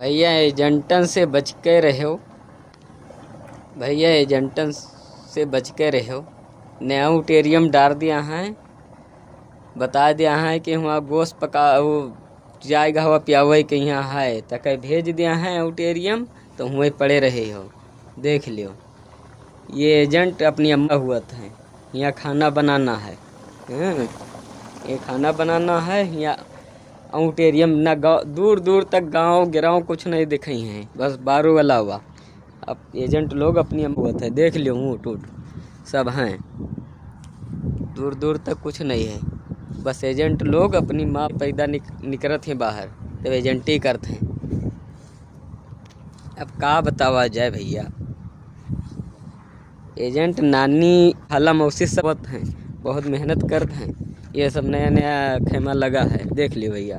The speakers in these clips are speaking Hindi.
भैया एजेंटन से बच के रहो। भैया एजेंटन से बच के रहो। नया टेरियम डाल दिया है, बता दिया है कि वहाँ गोश्त पका वो जाएगा हुआ पियावे के यहाँ है, तक भेज दिया है टेरियम तो वहीं पड़े रहे हो। देख लियो, ये एजेंट अपनी अम्मा हुआ था। यहाँ खाना बनाना है, ये खाना बनाना है यहाँ टेरियम ना। गाँव दूर दूर तक गांव गिराव कुछ नहीं दिखे हैं, बस बारू वाला हुआ। अब एजेंट लोग अपनी अम्मा हुआ था, देख लियो ऊँट ऊँट सब हैं। दूर दूर तक कुछ नहीं है, बस एजेंट लोग अपनी माँ पैदा निकलत हैं बाहर, तो एजेंट ही करते हैं। अब का बतावा जाए भैया, एजेंट नानी खाला मौसी सब हैं, बहुत मेहनत करते हैं। ये सब नया नया खेमा लगा है, देख लियो भैया।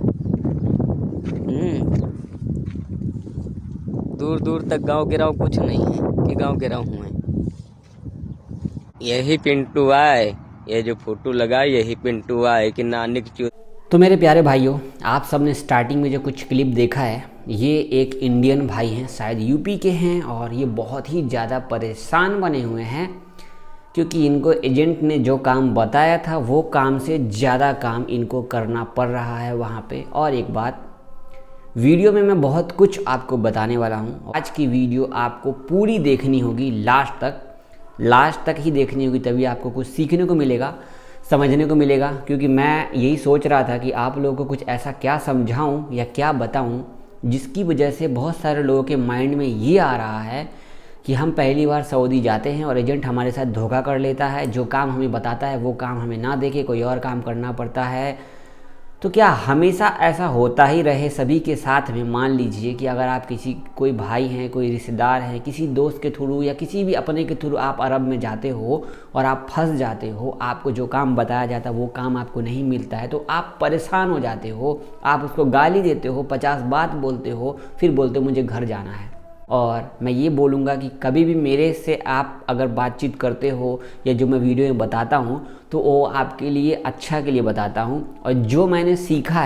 दूर दूर तक गांव गिराव कुछ नहीं है कि गांव गिराव हुए। यही पिंटू आए, ये जो फोटो लगा यही पिंटू आए कि नानी की। तो मेरे प्यारे भाइयों, आप सबने स्टार्टिंग में जो कुछ क्लिप देखा है, ये एक इंडियन भाई हैं, शायद यूपी के हैं, और ये बहुत ही ज़्यादा परेशान बने हुए हैं क्योंकि इनको एजेंट ने जो काम बताया था वो काम से ज़्यादा काम इनको करना पड़ रहा है वहाँ पे। और एक बात, वीडियो में मैं बहुत कुछ आपको बताने वाला हूँ। आज की वीडियो आपको पूरी देखनी होगी, लास्ट तक ही देखनी होगी, तभी आपको कुछ सीखने को मिलेगा, समझने को मिलेगा। क्योंकि मैं यही सोच रहा था कि आप लोगों को कुछ ऐसा क्या समझाऊं या क्या बताऊं जिसकी वजह से बहुत सारे लोगों के माइंड में ये आ रहा है कि हम पहली बार सऊदी जाते हैं और एजेंट हमारे साथ धोखा कर लेता है, जो काम हमें बताता है वो काम हमें ना देके कोई और काम करना पड़ता है। तो क्या हमेशा ऐसा होता ही रहे सभी के साथ में? मान लीजिए कि अगर आप कोई भाई हैं, कोई रिश्तेदार हैं, किसी दोस्त के थ्रू या किसी भी अपने के थ्रू आप अरब में जाते हो और आप फंस जाते हो, आपको जो काम बताया जाता है वो काम आपको नहीं मिलता है, तो आप परेशान हो जाते हो, आप उसको गाली देते हो, 50 बात बोलते हो, फिर बोलते हो मुझे घर जाना है। और मैं ये बोलूँगा कि कभी भी मेरे से आप अगर बातचीत करते हो या जो मैं वीडियो में बताता हूँ तो वो आपके लिए अच्छा के लिए बताता हूँ। और जो मैंने सीखा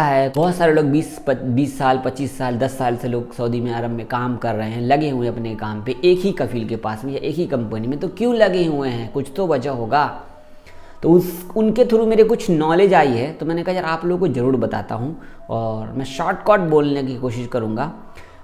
है बहुत सारे लोग 20 साल 25 साल 10 साल से लोग सऊदी में अरब में काम कर रहे हैं, लगे हुए हैं अपने काम पे, एक ही कफील के पास में या एक ही कंपनी में। तो क्यों लगे हुए हैं? कुछ तो वजह होगा। तो उनके थ्रू मेरे कुछ नॉलेज आई है, तो मैंने कहा यार आप लोगों को ज़रूर बताता हूँ और मैं शॉर्टकट बोलने की कोशिश करूँगा।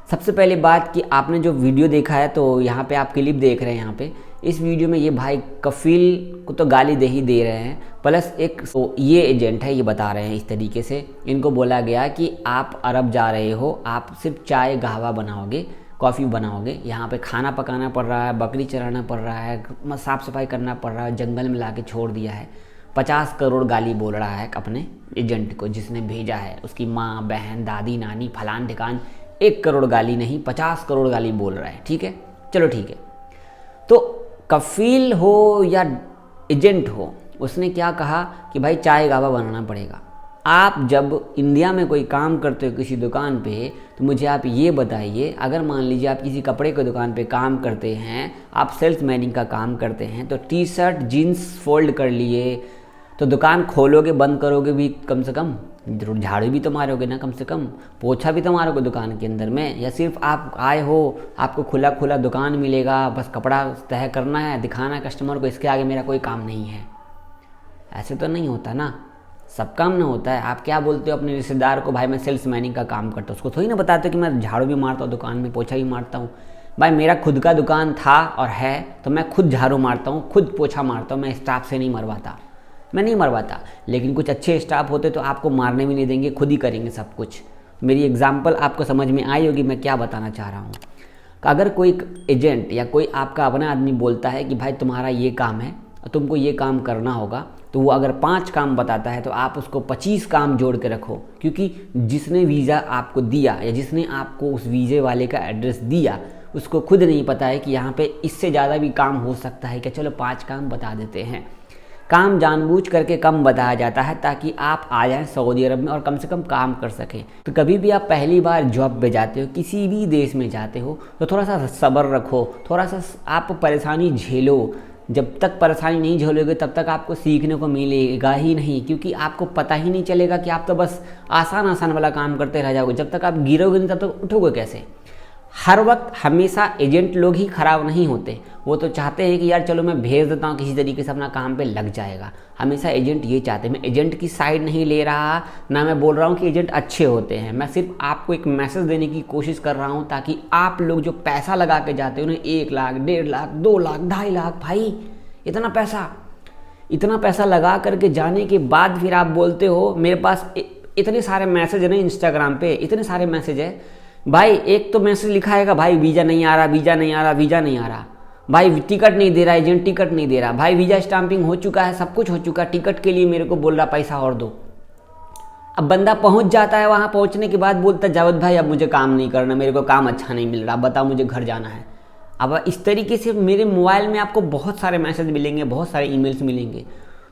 सबसे पहले बात कि आपने जो वीडियो देखा है, तो यहाँ पे आप क्लिप देख रहे हैं, यहाँ पे इस वीडियो में ये भाई कफील को तो गाली दे ही दे रहे हैं, प्लस एक तो ये एजेंट है, ये बता रहे हैं इस तरीके से। इनको बोला गया कि आप अरब जा रहे हो, आप सिर्फ चाय कहवा बनाओगे, कॉफ़ी बनाओगे, यहाँ पे खाना पकाना पड़ रहा है, बकरी चराना पड़ रहा है, साफ़ सफाई करना पड़ रहा है, जंगल में ला के छोड़ दिया है। 50 करोड़ गाली बोल रहा है अपने एजेंट को जिसने भेजा है, उसकी माँ बहन दादी नानी फलान ठिकान। 1 करोड़ गाली नहीं, 50 करोड़ गाली बोल रहा है। ठीक है, चलो ठीक है। तो कफील हो या एजेंट हो, उसने क्या कहा कि भाई चाय कहवा बनाना पड़ेगा। आप जब इंडिया में कोई काम करते हो किसी दुकान पे, तो मुझे आप ये बताइए, अगर मान लीजिए आप किसी कपड़े की दुकान पे काम करते हैं, आप सेल्स मैनिंग का काम करते हैं, तो टी शर्ट जीन्स फोल्ड कर लिए, तो दुकान खोलोगे बंद करोगे भी कम से कम, झाड़ू भी तो मारोगे ना, कम से कम पोछा भी तो मारोगे दुकान के अंदर में। या सिर्फ आप आए हो, आपको खुला खुला दुकान मिलेगा, बस कपड़ा तय करना है, दिखाना है कस्टमर को, इसके आगे मेरा कोई काम नहीं है। ऐसे तो नहीं होता ना, सब काम ना होता है। आप क्या बोलते हो अपने रिश्तेदार को, भाई मैं सेल्स मैनिंग का काम करता हूँ, उसको थोड़ी ना बताते हो कि मैं झाड़ू भी मारता हूँ दुकान में, पोछा भी मारता हूँ। भाई मेरा खुद का दुकान था और है, तो मैं खुद झाड़ू मारता हूँ, खुद पोछा मारता हूँ, मैं स्टाफ से नहीं मरवाता, मैं नहीं मरवाता। लेकिन कुछ अच्छे स्टाफ होते तो आपको मारने भी नहीं देंगे, खुद ही करेंगे सब कुछ। मेरी एग्जाम्पल आपको समझ में आई होगी मैं क्या बताना चाह रहा हूँ। अगर कोई एजेंट या कोई आपका अपना आदमी बोलता है कि भाई तुम्हारा ये काम है, तुमको ये काम करना होगा, तो वो अगर 5 काम बताता है तो आप उसको 25 काम जोड़ के रखो। क्योंकि जिसने वीज़ा आपको दिया या जिसने आपको उस वीज़े वाले का एड्रेस दिया, उसको खुद नहीं पता है कि यहाँ पे इससे ज़्यादा भी काम हो सकता है, कि चलो 5 काम बता देते हैं। काम जानबूझ करके कम बताया जाता है ताकि आप आ जाएं सऊदी अरब में और कम से कम काम कर सकें। तो कभी भी आप पहली बार जॉब पे जाते हो, किसी भी देश में जाते हो, तो थोड़ा सा सब्र रखो, थोड़ा सा आप परेशानी झेलो। जब तक परेशानी नहीं झेलोगे तब तक आपको सीखने को मिलेगा ही नहीं, क्योंकि आपको पता ही नहीं चलेगा कि आप तो बस आसान आसान वाला काम करते रह जाओगे। जब तक आप गिरोगे नहीं तब तक उठोगे कैसे। हर वक्त हमेशा एजेंट लोग ही खराब नहीं होते, वो तो चाहते हैं कि यार चलो मैं भेज देता हूँ, किसी तरीके से अपना काम पे लग जाएगा। हमेशा एजेंट ये चाहते हैं। मैं एजेंट की साइड नहीं ले रहा, ना मैं बोल रहा हूँ कि एजेंट अच्छे होते हैं। मैं सिर्फ आपको एक मैसेज देने की कोशिश कर रहा हूँ ताकि आप लोग जो पैसा लगा के जाते हो ना, 1 लाख 1.5 लाख 2 लाख 2.5 लाख, भाई इतना पैसा लगा करके जाने के बाद फिर आप बोलते हो मेरे पास इतने सारे मैसेज है ना, इंस्टाग्राम पे इतने सारे मैसेज है भाई। एक तो मैसेज लिखा है भाई वीज़ा नहीं आ रहा, वीज़ा नहीं आ रहा, वीज़ा नहीं आ रहा, भाई टिकट नहीं दे रहा, एजेंट टिकट नहीं दे रहा, भाई वीज़ा स्टाम्पिंग हो चुका है, सब कुछ हो चुका है, टिकट के लिए मेरे को बोल रहा पैसा और दो। अब बंदा पहुंच जाता है, वहाँ पहुंचने के बाद बोलता जावेद भाई अब मुझे काम नहीं करना, मेरे को काम अच्छा नहीं मिल रहा, बताओ मुझे घर जाना है। अब इस तरीके से मेरे मोबाइल में आपको बहुत सारे मैसेज मिलेंगे, बहुत सारे ईमेल्स मिलेंगे।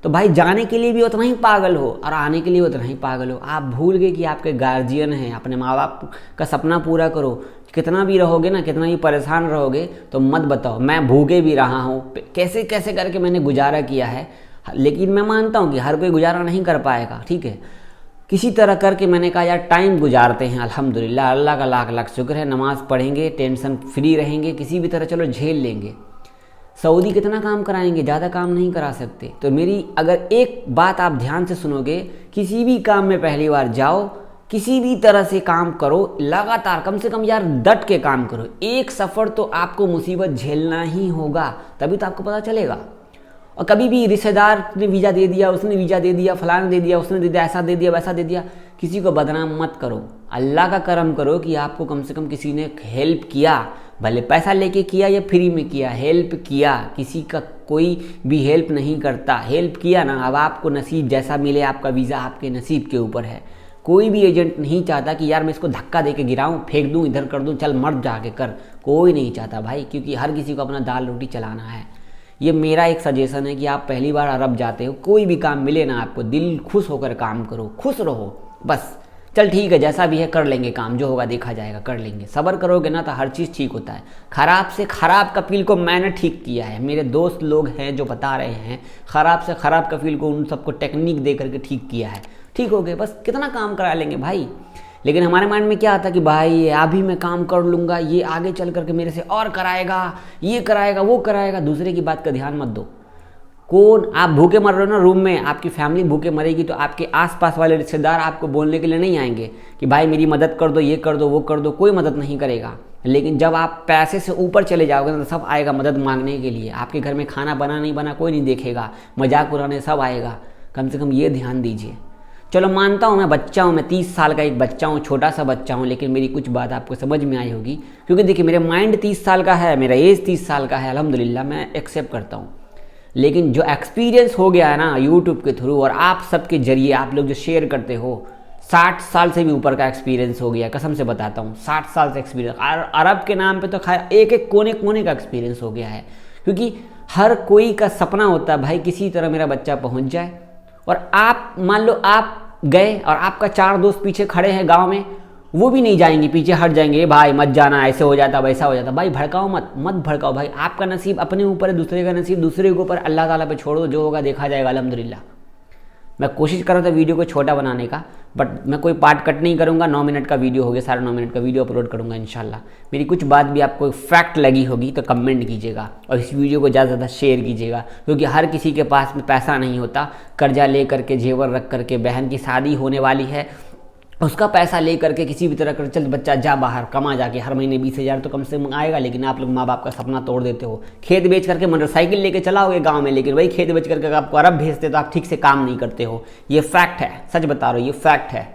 तो भाई जाने के लिए भी उतना ही पागल हो और आने के लिए उतना ही पागल हो। आप भूल गए कि आपके गार्जियन हैं, अपने माँ बाप का सपना पूरा करो। कितना भी रहोगे ना, कितना भी परेशान रहोगे तो मत बताओ। मैं भूखे भी रहा हूँ, कैसे कैसे करके मैंने गुजारा किया है, लेकिन मैं मानता हूँ कि हर कोई गुजारा नहीं कर पाएगा, ठीक है। किसी तरह करके मैंने कहा यार टाइम गुजारते हैं, अल्हम्दुलिल्लाह, अल्लाह का लाख लाख शुक्र है। नमाज़ पढ़ेंगे, टेंशन फ्री रहेंगे, किसी भी तरह चलो झेल लेंगे। सऊदी कितना काम कराएंगे, ज़्यादा काम नहीं करा सकते। तो मेरी अगर एक बात आप ध्यान से सुनोगे, किसी भी काम में पहली बार जाओ, किसी भी तरह से काम करो, लगातार कम से कम यार डट के काम करो। एक सफ़र तो आपको मुसीबत झेलना ही होगा, तभी तो आपको पता चलेगा। और कभी भी रिश्तेदार ने वीज़ा दे दिया, उसने वीज़ा दे दिया, फलाने दे दिया, उसने दे दिया, ऐसा दे दिया, वैसा दे दिया, किसी को बदनाम मत करो। अल्लाह का करम करो कि आपको कम से कम किसी ने हेल्प किया, भले पैसा लेके किया या फ्री में किया, हेल्प किया। किसी का कोई भी हेल्प नहीं करता, हेल्प किया ना, अब आपको नसीब जैसा मिले, आपका वीज़ा आपके नसीब के ऊपर है। कोई भी एजेंट नहीं चाहता कि यार मैं इसको धक्का दे के गिराऊँ, फेंक दूँ, इधर कर दूँ, चल मर जाके कर, कोई नहीं चाहता भाई, क्योंकि हर किसी को अपना दाल रोटी चलाना है। ये मेरा एक सजेशन है कि आप पहली बार अरब जाते हो, कोई भी काम मिले ना आपको, दिल खुश होकर काम करो, खुश रहो बस। चल ठीक है, जैसा भी है कर लेंगे काम, जो होगा देखा जाएगा, कर लेंगे। सब्र करोगे ना तो हर चीज़ ठीक होता है। ख़राब से ख़राब कफील को मैंने ठीक किया है, मेरे दोस्त लोग हैं जो बता रहे हैं, ख़राब से ख़राब कफील को उन सबको टेक्निक दे करके ठीक किया है, ठीक हो गए। बस कितना काम करा लेंगे भाई। लेकिन हमारे माइंड में क्या आता कि भाई अभी मैं काम कर लूँगा, ये आगे चल करके मेरे से और कराएगा, ये कराएगा, वो कराएगा। दूसरे की बात का ध्यान मत दो। कौन, आप भूखे मर रहे हो ना रूम में, आपकी फैमिली भूखे मरेगी तो आपके आसपास वाले रिश्तेदार आपको बोलने के लिए नहीं आएंगे कि भाई मेरी मदद कर दो, ये कर दो, वो कर दो, कोई मदद नहीं करेगा। लेकिन जब आप पैसे से ऊपर चले जाओगे ना तो सब आएगा मदद मांगने के लिए। आपके घर में खाना बना नहीं बना कोई नहीं देखेगा, मजाक उड़ाने सब आएगा। कम से कम ये ध्यान दीजिए। चलो मानता हूँ मैं बच्चा हूँ, मैं 30 साल का एक बच्चा हूँ, छोटा सा बच्चा हूँ, लेकिन मेरी कुछ बात आपको समझ में आई होगी। क्योंकि देखिए मेरे माइंड 30 साल का है, मेरा एज 30 साल का है, अल्हम्दुलिल्लाह मैं एक्सेप्ट करता हूँ। लेकिन जो एक्सपीरियंस हो गया है ना यूट्यूब के थ्रू और आप सबके जरिए आप लोग जो शेयर करते हो, 60 साल से भी ऊपर का एक्सपीरियंस हो गया, कसम से बताता हूँ। 60 साल से एक्सपीरियंस, अरब के नाम पे तो खैर एक एक कोने कोने का एक्सपीरियंस हो गया है। क्योंकि हर कोई का सपना होता है भाई किसी तरह मेरा बच्चा पहुँच जाए। और आप मान लो आप गए और आपका 4 दोस्त पीछे खड़े हैं गाँव में, वो भी नहीं जाएंगे, पीछे हट जाएंगे, भाई मत जाना, ऐसे हो जाता, वैसा हो जाता। भाई भड़काओ मत भड़काओ भाई। आपका नसीब अपने ऊपर है, दूसरे का नसीब दूसरे के ऊपर, अल्लाह ताला पे छोड़ो, जो होगा देखा जाएगा, अल्हम्दुलिल्लाह। मैं कोशिश कर रहा था वीडियो को छोटा बनाने का, बट मैं कोई पार्ट कट नहीं करूँगा। 9 मिनट का वीडियो हो गया, 9.5 मिनट का वीडियो अपलोड करूँगा इंशाल्लाह। मेरी कुछ बात भी आपको फैक्ट लगी होगी तो कमेंट कीजिएगा और इस वीडियो को ज़्यादा से ज़्यादा शेयर कीजिएगा। क्योंकि हर किसी के पास में पैसा नहीं होता, कर्जा ले करके, जेवर रख करके, बहन की शादी होने वाली है, उसका पैसा ले करके किसी भी तरह कर चल बच्चा जा बाहर कमा जाके, हर महीने 20,000 तो कम से कम आएगा। लेकिन आप लोग माँ बाप का सपना तोड़ देते हो। खेत बेच करके मोटरसाइकिल लेके चलाओगे गांव में, लेकिन वही खेत बेच करके आपको अरब भेजते तो आप ठीक से काम नहीं करते हो। ये फैक्ट है, सच बता रहा हूँ, ये फैक्ट है।